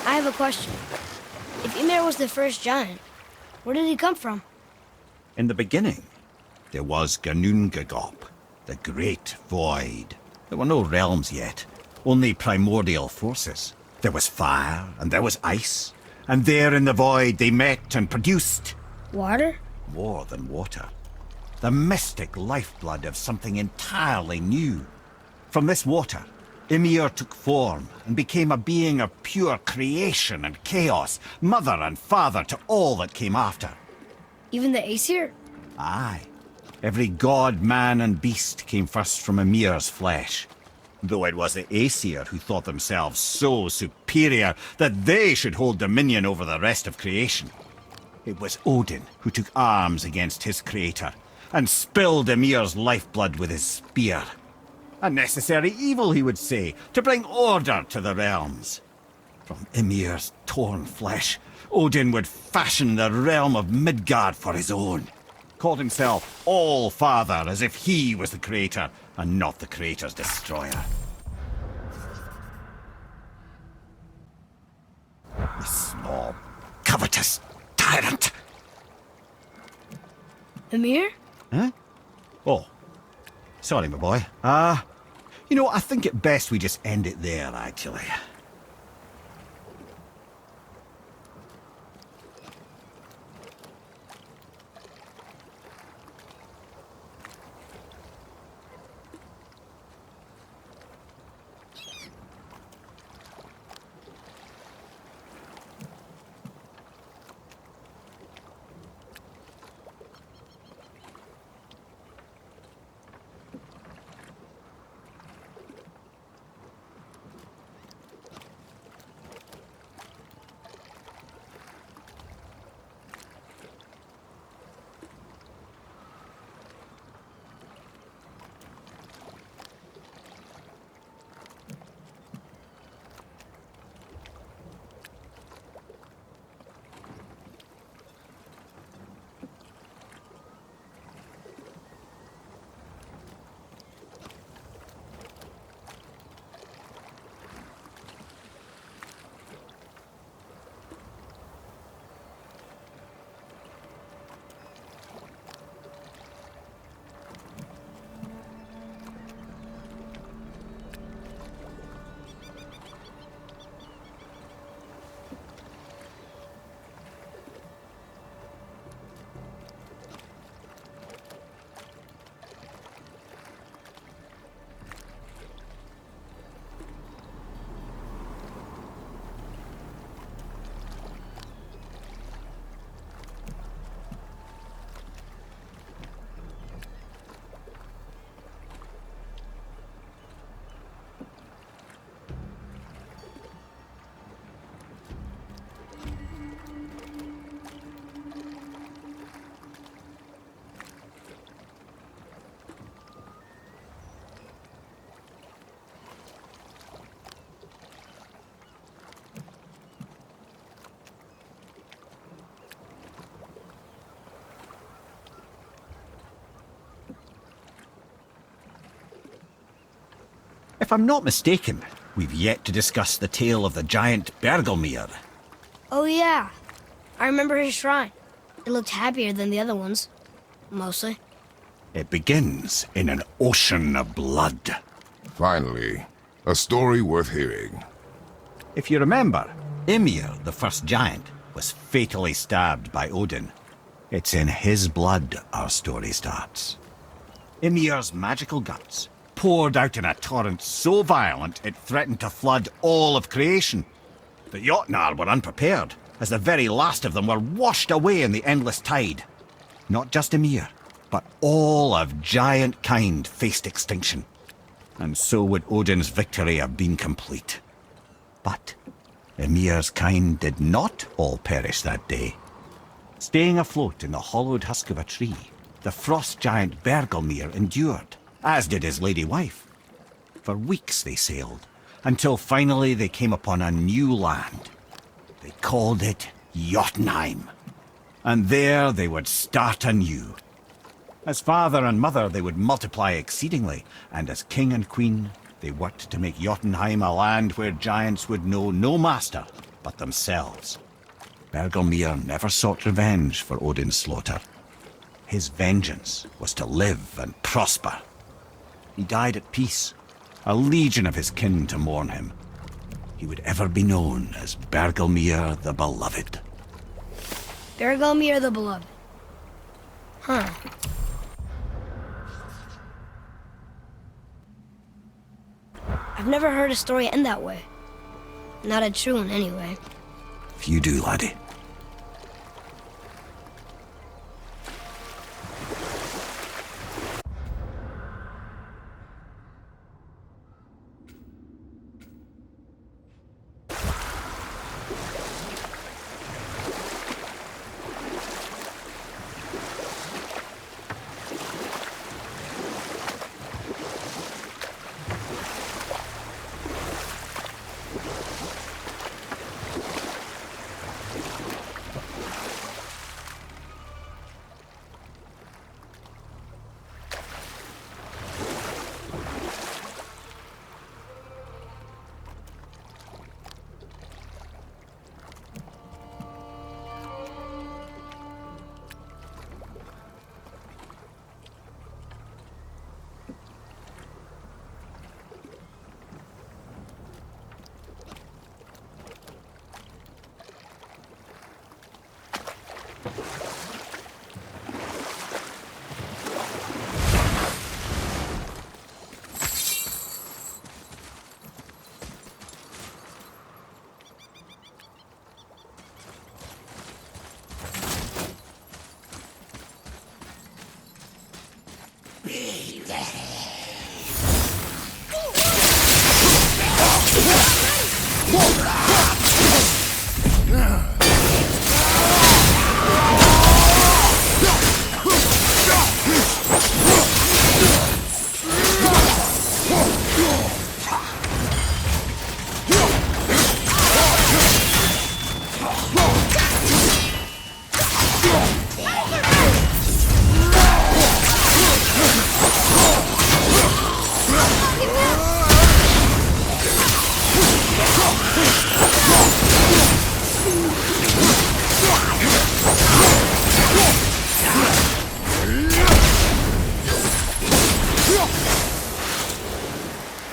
I have a question. If Ymir was the first giant, where did he come from? In the beginning, there was Ganungagop, the Great Void. There were no realms yet, only primordial forces. There was fire, and there was ice. And there in the void they met and produced... Water? More than water. The mystic lifeblood of something entirely new. From this water, Ymir took form and became a being of pure creation and chaos, mother and father to all that came after. Even the Aesir? Aye. Every god, man and beast came first from Ymir's flesh. Though it was the Aesir who thought themselves so superior that they should hold dominion over the rest of creation. It was Odin who took arms against his creator and spilled Ymir's lifeblood with his spear. A necessary evil, he would say, to bring order to the realms. From Ymir's torn flesh, Odin would fashion the realm of Midgard for his own. Called himself All-Father, as if he was the creator and not the creator's destroyer. The small, covetous tyrant! Ymir? Huh? Oh. Sorry, my boy. You know, I think it best we just end it there, actually. If I'm not mistaken, we've yet to discuss the tale of the giant Bergelmir. Oh yeah. I remember his shrine. It looked happier than the other ones. Mostly. It begins in an ocean of blood. Finally, a story worth hearing. If you remember, Ymir, the first giant, was fatally stabbed by Odin. It's in his blood our story starts. Ymir's magical guts poured out in a torrent so violent it threatened to flood all of creation. The Jotnar were unprepared, as the very last of them were washed away in the endless tide. Not just Ymir, but all of giant kind faced extinction. And so would Odin's victory have been complete. But Ymir's kind did not all perish that day. Staying afloat in the hollowed husk of a tree, the frost giant Bergelmir endured, as did his lady wife. For weeks they sailed, until finally they came upon a new land. They called it Jotunheim. And there they would start anew. As father and mother, they would multiply exceedingly, and as king and queen, they worked to make Jotunheim a land where giants would know no master but themselves. Bergelmir never sought revenge for Odin's slaughter. His vengeance was to live and prosper. He died at peace, a legion of his kin to mourn him. He would ever be known as Bergelmir the Beloved. Bergelmir the Beloved. Huh. I've never heard a story end that way. Not a true one, anyway. You do, laddie.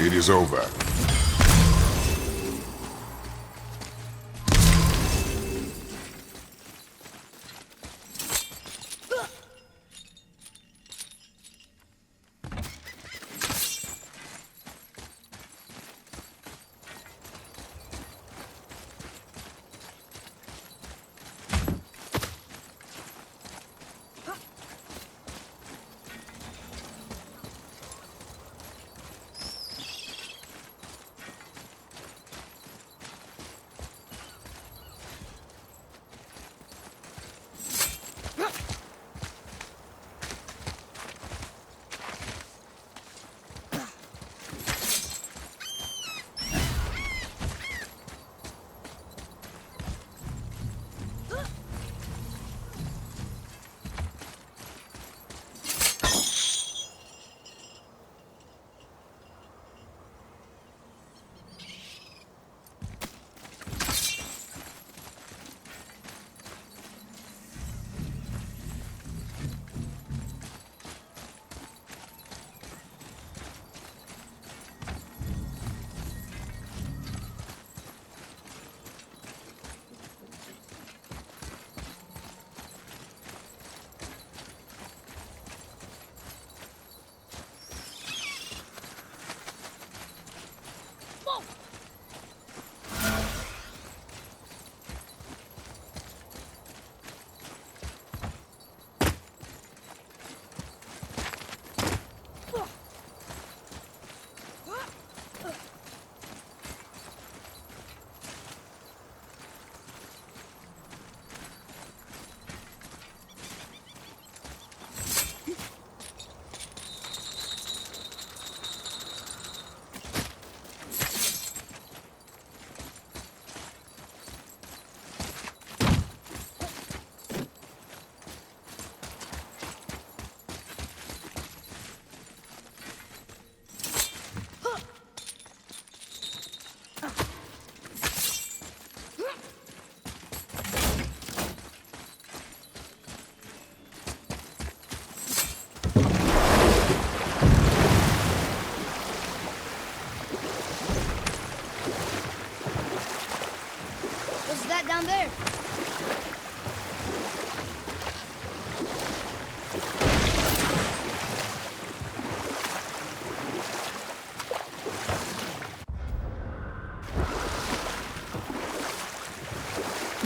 It is over.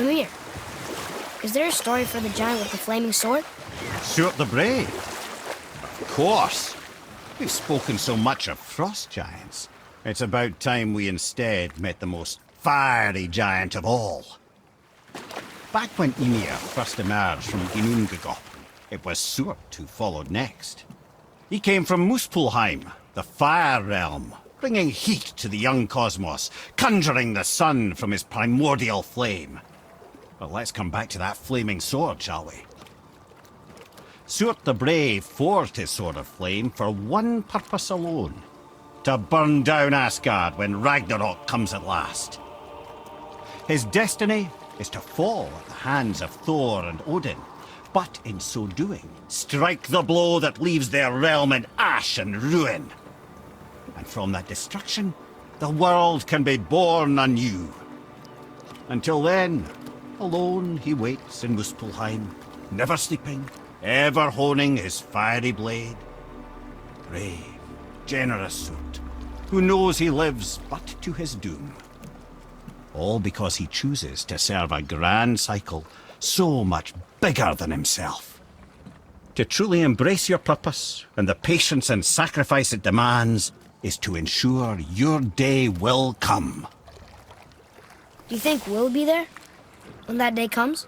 Mimir, is there a story for the giant with the flaming sword? Stuart the Brave. Of course. We've spoken so much of frost giants. It's about time we instead met the most fiery giant of all. Back when Ymir first emerged from Ginnungagap, it was Stuart who followed next. He came from Muspelheim, the fire realm, bringing heat to the young cosmos, conjuring the sun from his primordial flame. But let's come back to that flaming sword, shall we? Stuart the Brave forged his sword of flame for one purpose alone: to burn down Asgard when Ragnarok comes at last. His destiny is to fall at the hands of Thor and Odin, but in so doing, strike the blow that leaves their realm in ash and ruin. And from that destruction, the world can be born anew. Until then, alone he waits in Muspelheim, never sleeping, ever honing his fiery blade. Brave, generous Stuart, who knows he lives but to his doom. All because he chooses to serve a grand cycle so much bigger than himself. To truly embrace your purpose and the patience and sacrifice it demands is to ensure your day will come. Do you think we'll be there when that day comes?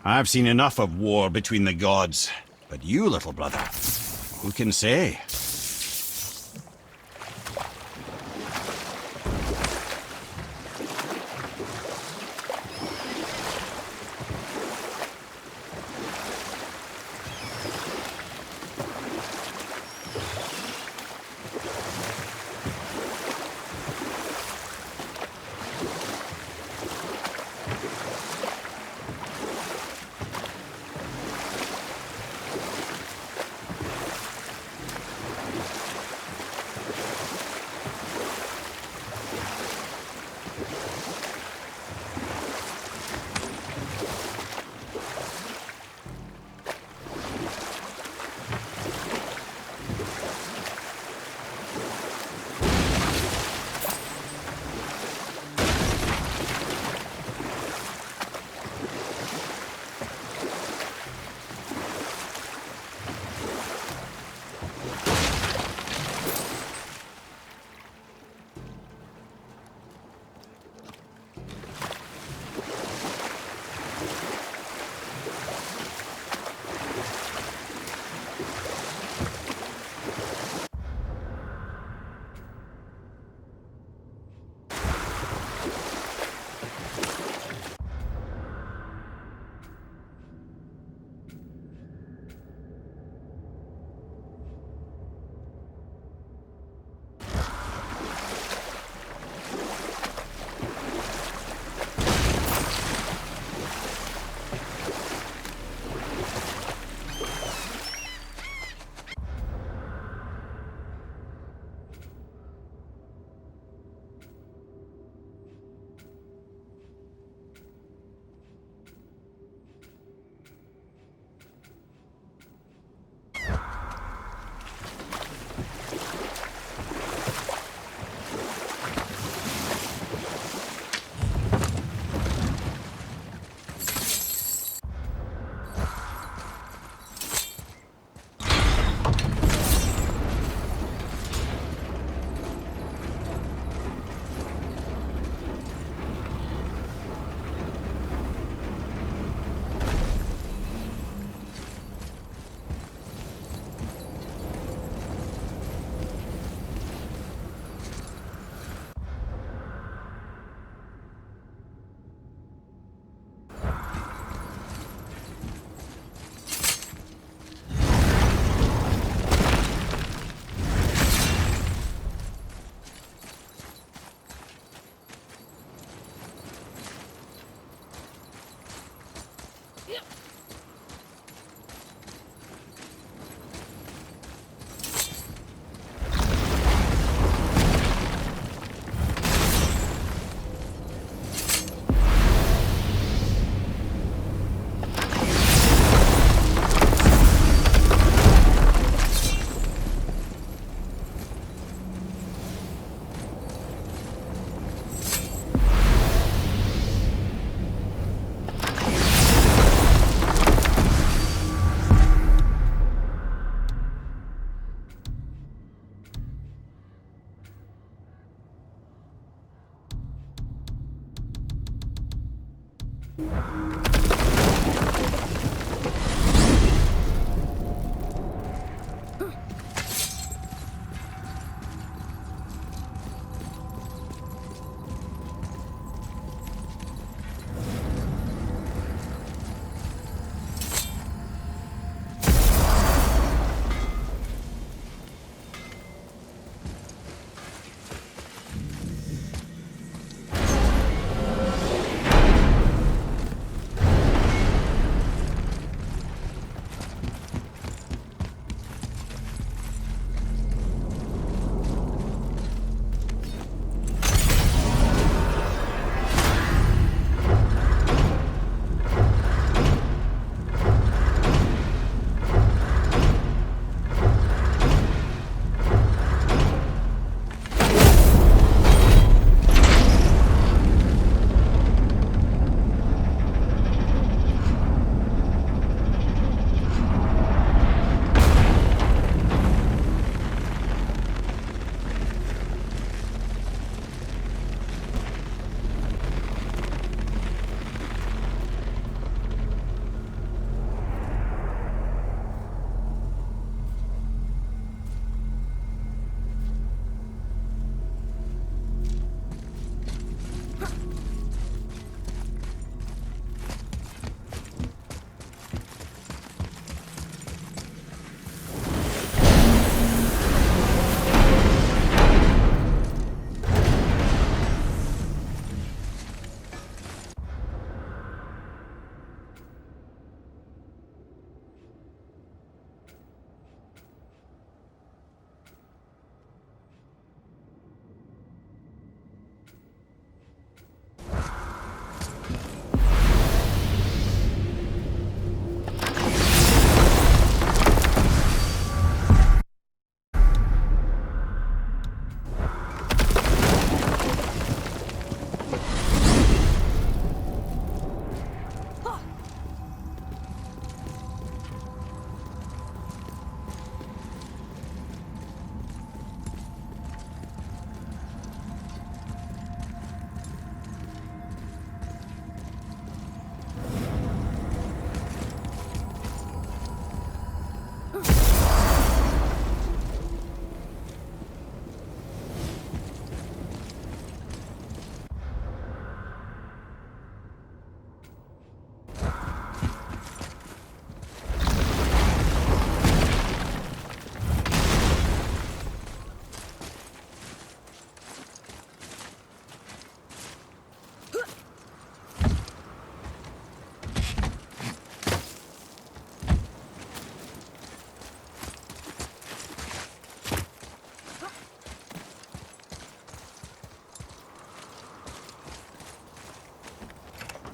I've seen enough of war between the gods, but you, little brother, who can say?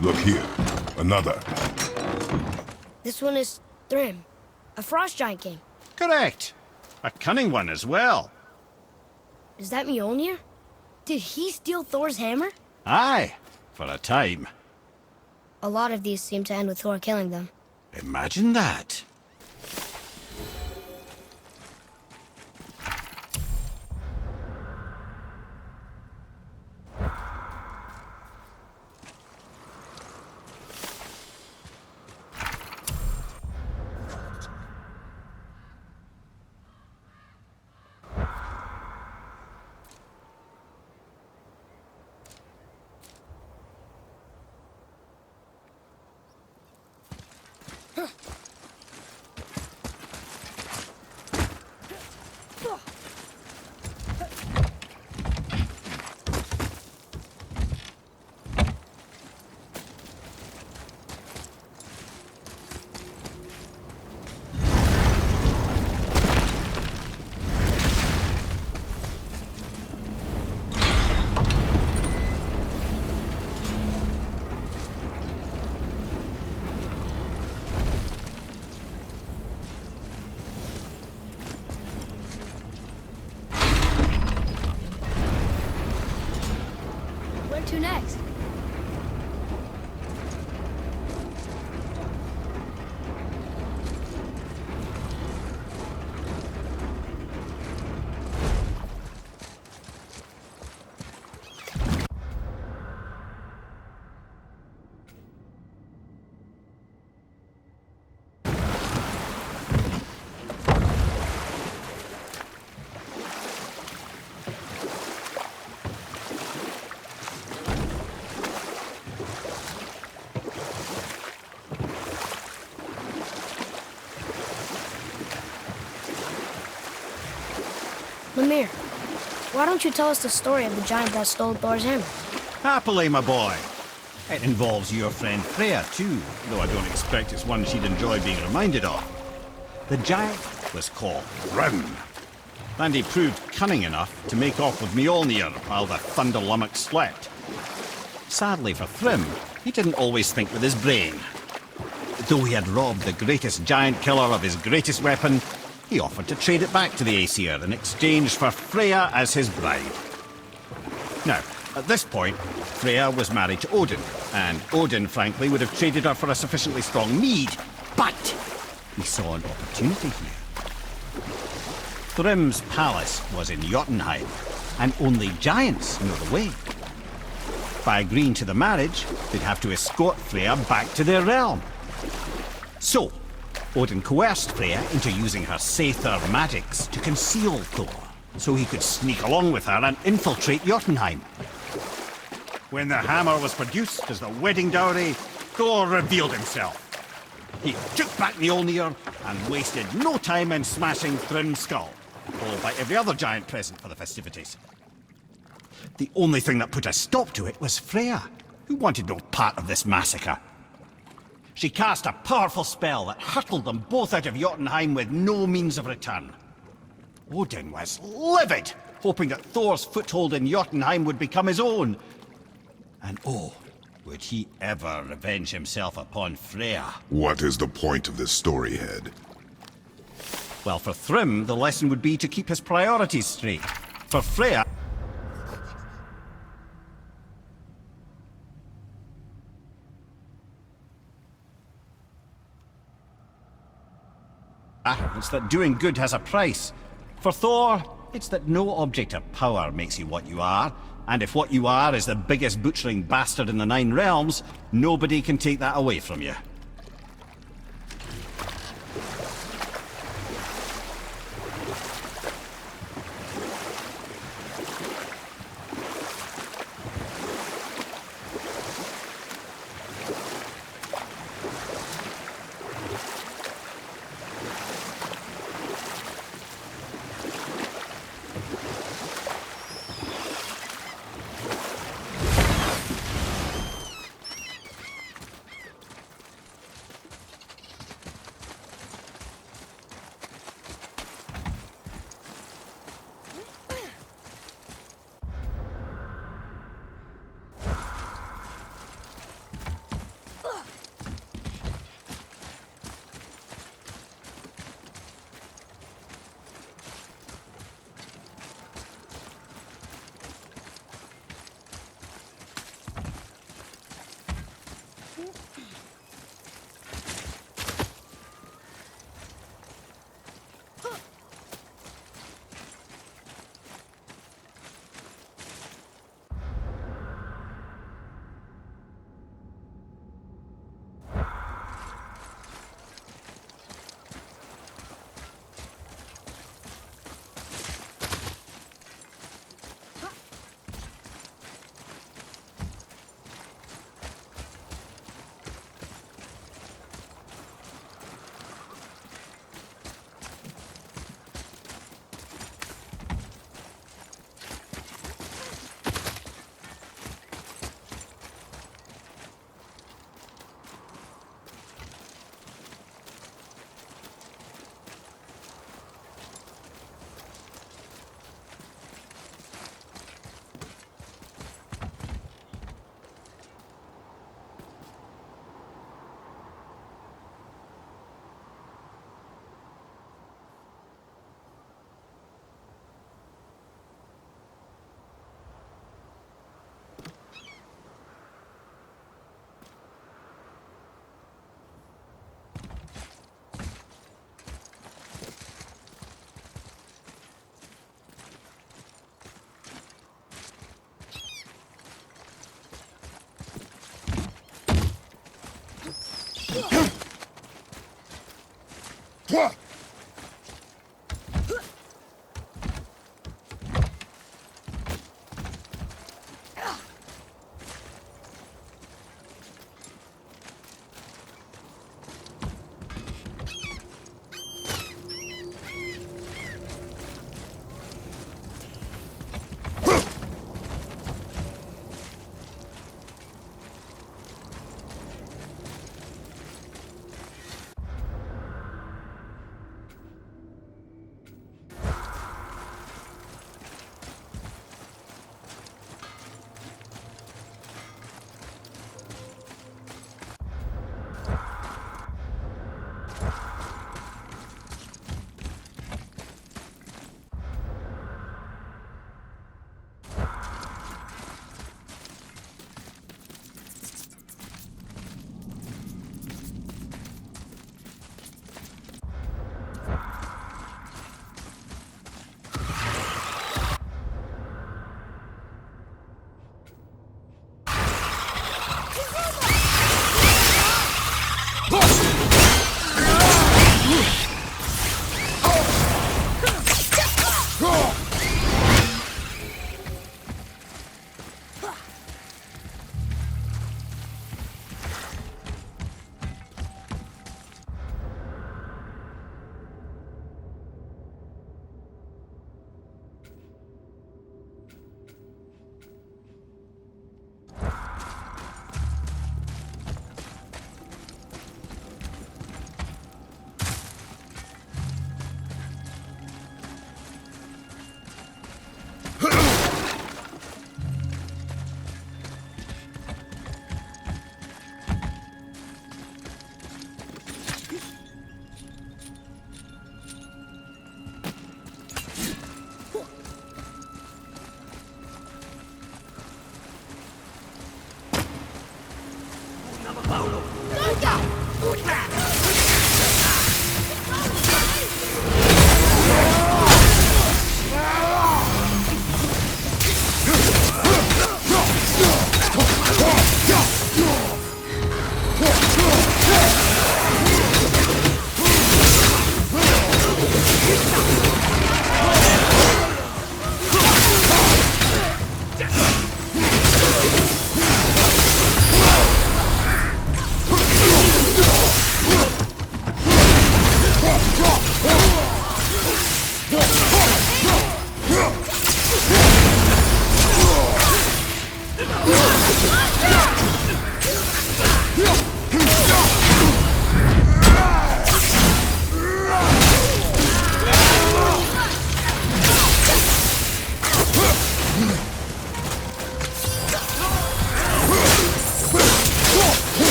Look here. Another. This one is Thrym, a frost giant king. Correct. A cunning one as well. Is that Mjolnir? Did he steal Thor's hammer? Aye, for a time. A lot of these seem to end with Thor killing them. Imagine that. Where to next? Lemire, why don't you tell us the story of the giant that stole Thor's hammer? Happily, my boy. It involves your friend Freya, too, though I don't expect it's one she'd enjoy being reminded of. The giant was called Thrym, and he proved cunning enough to make off with Mjolnir while the Thunder Lummox slept. Sadly for Thrym, he didn't always think with his brain. Though he had robbed the greatest giant killer of his greatest weapon, he offered to trade it back to the Aesir in exchange for Freya as his bride. Now, at this point, Freya was married to Odin, and Odin, frankly, would have traded her for a sufficiently strong mead, but he saw an opportunity here. Thrym's palace was in Jotunheim, and only giants know the way. By agreeing to the marriage, they'd have to escort Freya back to their realm. So, Odin coerced Freya into using her Seithar magics to conceal Thor, so he could sneak along with her and infiltrate Jotunheim. When the hammer was produced as the wedding dowry, Thor revealed himself. He took back Mjolnir and wasted no time in smashing Thrym's skull, followed by every other giant present for the festivities. The only thing that put a stop to it was Freya, who wanted no part of this massacre. She cast a powerful spell that hurtled them both out of Jotunheim with no means of return. Odin was livid, hoping that Thor's foothold in Jotunheim would become his own. And oh, would he ever revenge himself upon Freya? What is the point of this story, Head? Well, for Thrym, the lesson would be to keep his priorities straight. For Freya... it's that doing good has a price. For Thor, it's that no object of power makes you what you are, and if what you are is the biggest butchering bastard in the Nine Realms, nobody can take that away from you.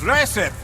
Impressive!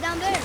down there.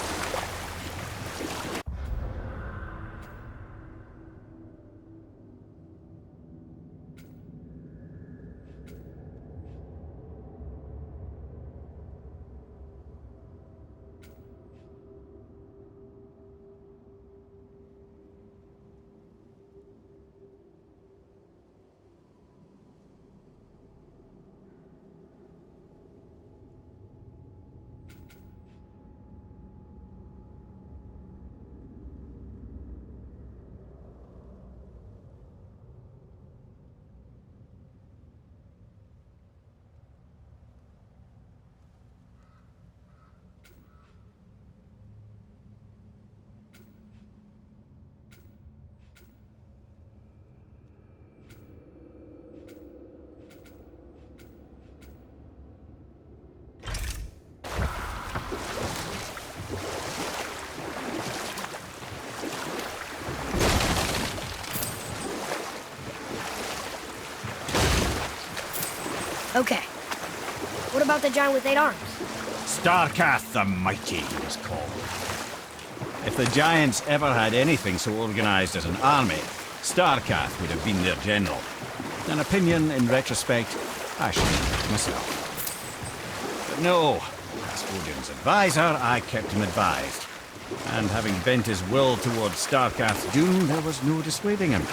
Okay. What about the giant with 8 arms? Starkath the Mighty, he was called. If the Giants ever had anything so organized as an army, Starkath would have been their general. An opinion, in retrospect, I should have myself. But no, as Odin's advisor, I kept him advised. And having bent his will towards Starkath's doom, there was no dissuading him.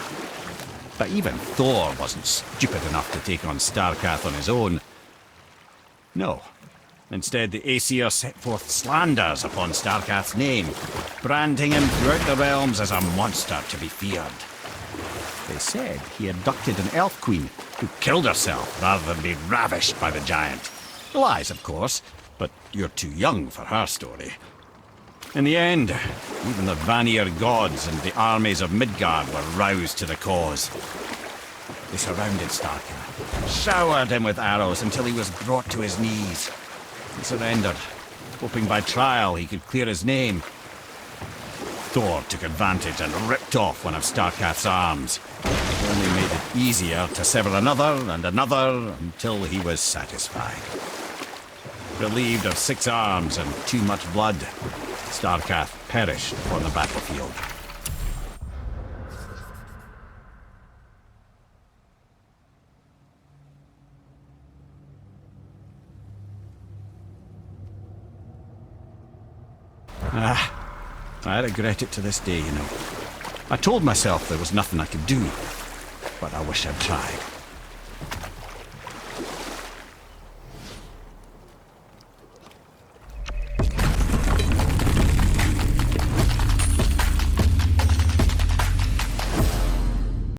But even Thor wasn't stupid enough to take on Starkath on his own. No. Instead, the Aesir set forth slanders upon Starkath's name, branding him throughout the realms as a monster to be feared. They said he abducted an elf queen who killed herself rather than be ravished by the giant. Lies, of course, but you're too young for her story. In the end, even the Vanir gods and the armies of Midgard were roused to the cause. They surrounded Starkath, showered him with arrows until he was brought to his knees. He surrendered, hoping by trial he could clear his name. Thor took advantage and ripped off one of Starkath's arms. It only made it easier to sever another and another until he was satisfied. Relieved of 6 arms and too much blood, Starkath perished upon the battlefield. I regret it to this day, you know. I told myself there was nothing I could do, but I wish I'd tried.